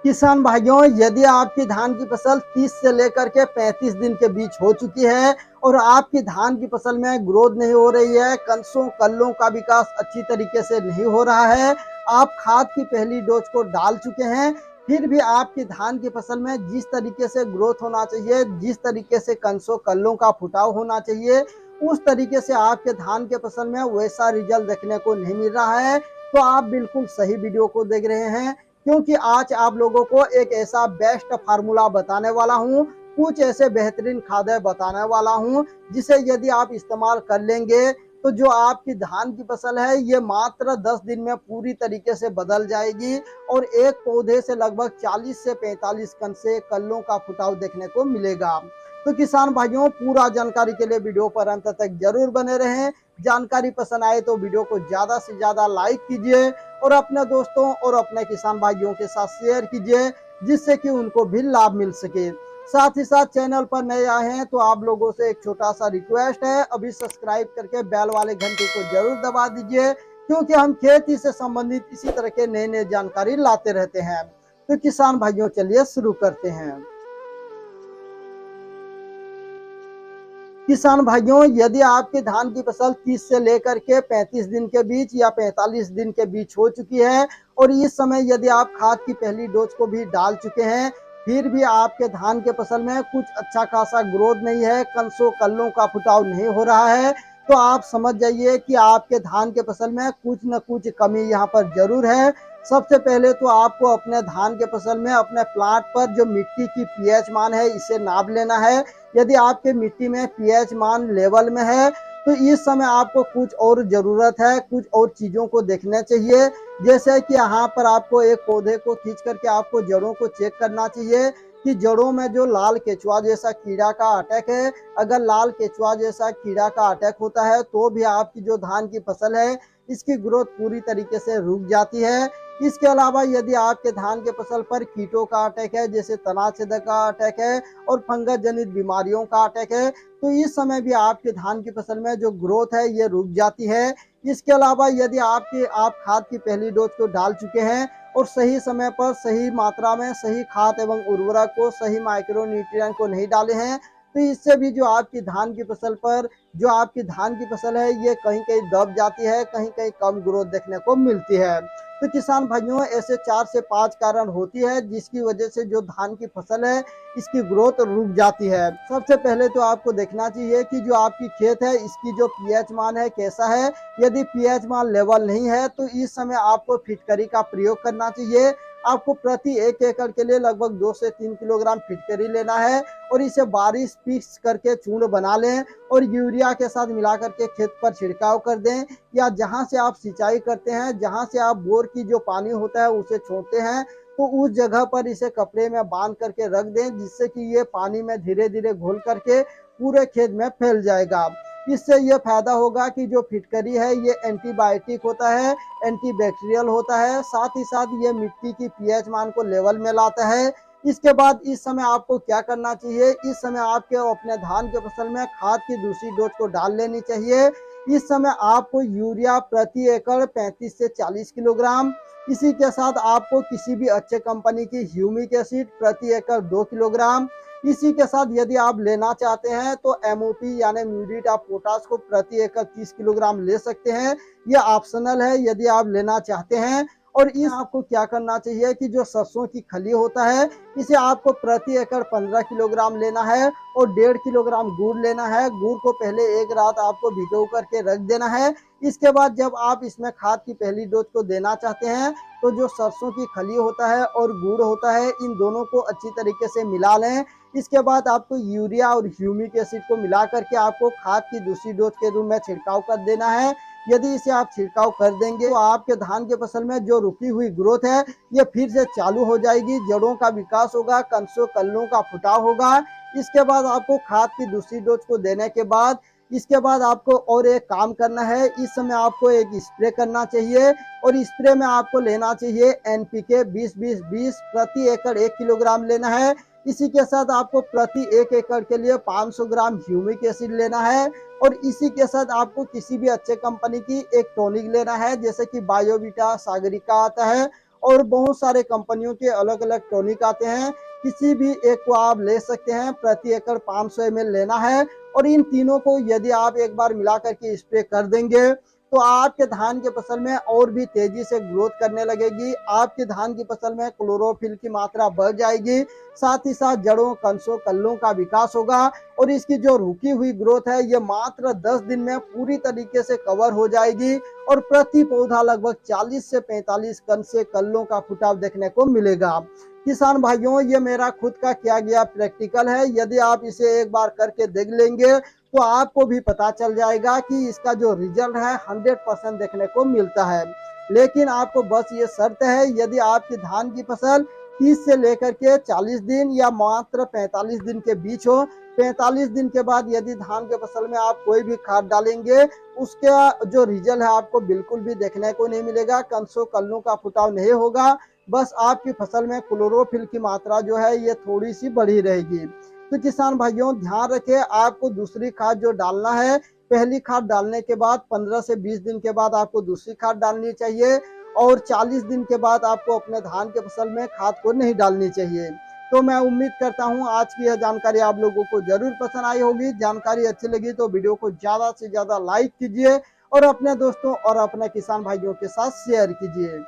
किसान भाइयों, यदि आपकी धान की फसल 30 से लेकर के 35 दिन के बीच हो चुकी है और आपकी धान की फसल में ग्रोथ नहीं हो रही है, कंसों कल्लों का विकास अच्छी तरीके से नहीं हो रहा है, आप खाद की पहली डोज को डाल चुके हैं, फिर भी आपकी धान की फसल में जिस तरीके से ग्रोथ होना चाहिए, जिस तरीके से कंसों कल्लों का फुटाव होना चाहिए, उस तरीके से आपके धान के फसल में वैसा रिजल्ट देखने को नहीं मिल रहा है, तो आप बिल्कुल सही वीडियो को देख रहे हैं। क्योंकि आज आप लोगों को एक ऐसा बेस्ट फार्मूला बताने वाला हूँ, कुछ ऐसे बेहतरीन खादें बताने वाला हूँ, जिसे यदि आप इस्तेमाल कर लेंगे तो जो आपकी धान की फसल है ये मात्र 10 दिन में पूरी तरीके से बदल जाएगी और एक पौधे से लगभग 40 से 45 कण से कल्लों का फुटाव देखने को मिलेगा। तो किसान भाइयों, पूरा जानकारी के लिए वीडियो पर अंत तक जरूर बने रहें। जानकारी पसंद आए तो वीडियो को ज्यादा से ज्यादा लाइक कीजिए और अपने दोस्तों और अपने किसान भाइयों के साथ शेयर कीजिए, जिससे कि उनको भी लाभ मिल सके। साथ ही साथ चैनल पर नए आए हैं तो आप लोगों से एक छोटा सा रिक्वेस्ट है, अभी सब्सक्राइब करके बेल वाले घंटे को जरूर दबा दीजिए, क्योंकि हम खेती से संबंधित इसी तरह के नए नए जानकारी लाते रहते हैं। तो किसान भाइयों, चलिए शुरू करते हैं। किसान भाइयों, यदि आपकी धान की फसल 30 से लेकर के 35 दिन के बीच या 45 दिन के बीच हो चुकी है और इस समय यदि आप खाद की पहली डोज को भी डाल चुके हैं, फिर भी आपके धान के फसल में कुछ अच्छा खासा ग्रोथ नहीं है, कंसों कल्लों का फुटाव नहीं हो रहा है, तो आप समझ जाइए कि आपके धान के फसल में कुछ न कुछ कमी यहाँ पर जरूर है। सबसे पहले तो आपको अपने धान के फसल में अपने प्लांट पर जो मिट्टी की पीएच मान है इसे नाप लेना है। यदि आपके मिट्टी में पीएच मान लेवल में है तो इस समय आपको कुछ और जरूरत है, कुछ और चीजों को देखना चाहिए। जैसे कि यहाँ पर आपको एक पौधे को खींच करके आपको जड़ों को चेक करना चाहिए कि जड़ों में जो लाल केचुआ जैसा कीड़ा का अटैक है, अगर लाल केचुआ जैसा कीड़ा का अटैक होता है तो भी आपकी जो धान की फसल है इसकी ग्रोथ पूरी तरीके से रुक जाती है। इसके अलावा यदि आपके धान के फसल पर कीटों का अटैक है, जैसे तना छेदक का अटैक है और फंगस जनित बीमारियों का अटैक है, तो इस समय भी आपके धान की फसल में जो ग्रोथ है ये रुक जाती है। इसके अलावा यदि आप खाद की पहली डोज को डाल चुके हैं और सही समय पर सही मात्रा में सही खाद एवं उर्वरक को सही माइक्रो न्यूट्रिएंट को नहीं डाले हैं, तो इससे भी जो आपकी धान की फसल पर जो आपकी धान की फसल है ये कहीं कहीं दब जाती है, कहीं कहीं कम ग्रोथ देखने को मिलती है। तो किसान भाइयों, ऐसे 4 से 5 कारण होती है जिसकी वजह से जो धान की फसल है इसकी ग्रोथ रुक जाती है। सबसे पहले तो आपको देखना चाहिए कि जो आपकी खेत है इसकी जो पीएच मान है कैसा है। यदि पीएच मान लेवल नहीं है तो इस समय आपको फिटकरी का प्रयोग करना चाहिए। आपको प्रति 1 एकड़ के लिए लगभग 2 से 3 किलोग्राम फिटकरी लेना है और इसे बारीक पीस करके चूर्ण बना लें और यूरिया के साथ मिला करके खेत पर छिड़काव कर दें, या जहां से आप सिंचाई करते हैं, जहां से आप बोर की जो पानी होता है उसे छोड़ते हैं, तो उस जगह पर इसे कपड़े में बांध करके रख दें, जिससे कि ये पानी में धीरे धीरे घुल करके पूरे खेत में फैल जाएगा। इससे ये फायदा होगा कि जो फिटकरी है ये एंटीबायोटिक होता है, एंटीबैक्टीरियल होता है, साथ ही साथ ये मिट्टी की पीएच मान को लेवल में लाता है। इसके बाद इस समय आपको क्या करना चाहिए, इस समय आपके अपने धान के फसल में खाद की दूसरी डोज को डाल लेनी चाहिए। इस समय आपको यूरिया प्रति एकड़ 35 से 40 किलोग्राम, इसी के साथ आपको किसी भी अच्छे कंपनी की ह्यूमिक एसिड प्रति एकड़ 2 किलोग्राम, इसी के साथ यदि आप लेना चाहते हैं तो एमओपी यानी म्यूरेट ऑफ पोटाश को प्रति एकड़ 30 किलोग्राम ले सकते हैं। यह ऑप्शनल है यदि आप लेना चाहते हैं। और इस आपको क्या करना चाहिए कि जो सरसों की खली होता है इसे आपको प्रति एकड़ 15 किलोग्राम लेना है और 1.5 किलोग्राम गुड़ लेना है। गुड़ को पहले एक रात आपको भिगो करके रख देना है। इसके बाद जब आप इसमें खाद की पहली डोज को देना चाहते हैं तो जो सरसों की खली होता है और गुड़ होता है इन दोनों को अच्छी तरीके से मिला लें। इसके बाद आपको यूरिया और ह्यूमिक एसिड को मिला करके आपको खाद की दूसरी डोज के रूप में छिड़काव कर देना है। यदि इसे आप छिड़काव कर देंगे तो आपके धान के फसल में जो रुकी हुई ग्रोथ है ये फिर से चालू हो जाएगी, जड़ों का विकास होगा, कंसों कल्लों का फुटाव होगा। इसके बाद आपको खाद की दूसरी डोज को देने के बाद इसके बाद आपको और एक काम करना है। इस समय आपको एक स्प्रे करना चाहिए और स्प्रे में आपको लेना चाहिए एनपीके 20-20-20 प्रति एकड़ 1 किलोग्राम लेना है। इसी के साथ आपको प्रति 1 एकड़ के लिए 500 ग्राम ह्यूमिक एसिड लेना है और इसी के साथ आपको किसी भी अच्छे कंपनी की एक टॉनिक लेना है, जैसे कि बायोविटा सागरिका आता है और बहुत सारे कंपनियों के अलग अलग टॉनिक आते हैं। किसी भी एक को आप ले सकते हैं। प्रति एकड़ 500 ml लेना है और इन तीनों को यदि आप एक बार मिला करके स्प्रे कर देंगे तो आपके धान की फसल में और भी तेजी से ग्रोथ करने लगेगी। आपकी धान की फसल में क्लोरोफिल की मात्रा बढ़ जाएगी, साथ ही साथ जड़ों, कंसों, कल्लों का विकास होगा और इसकी जो रुकी हुई ग्रोथ है ये मात्र 10 दिन में पूरी तरीके से कवर हो जाएगी और प्रति पौधा लगभग 40 से 45 कण से कल्लों का फुटाव देखने को मिलेगा। किसान भाइयों, ये मेरा खुद का किया गया प्रैक्टिकल है। यदि आप इसे एक बार करके देख लेंगे तो आपको भी पता चल जाएगा कि इसका जो रिजल्ट है 100% देखने को मिलता है। लेकिन आपको बस ये शर्त है, यदि आपकी धान की फसल 30 से लेकर के 40 दिन या मात्र 45 दिन के बीच हो, 45 दिन के बाद यदि धान के फसल में आप कोई भी खाद डालेंगे उसका जो रिजल्ट है आपको बिल्कुल भी देखने को नहीं मिलेगा। कंसों, कल्लों का फुटाव नहीं होगा, बस आपकी फसल में क्लोरोफिल की मात्रा जो है ये थोड़ी सी बढ़ी रहेगी। तो किसान भाइयों ध्यान रखें, आपको दूसरी खाद जो डालना है, पहली खाद डालने के बाद 15 से 20 दिन के बाद आपको दूसरी खाद डालनी चाहिए और 40 दिन के बाद आपको अपने धान के फसल में खाद को नहीं डालनी चाहिए। तो मैं उम्मीद करता हूं आज की यह जानकारी आप लोगों को जरूर पसंद आई होगी। जानकारी अच्छी लगी तो वीडियो को ज्यादा से ज्यादा लाइक कीजिए और अपने दोस्तों और अपने किसान भाइयों के साथ शेयर कीजिए।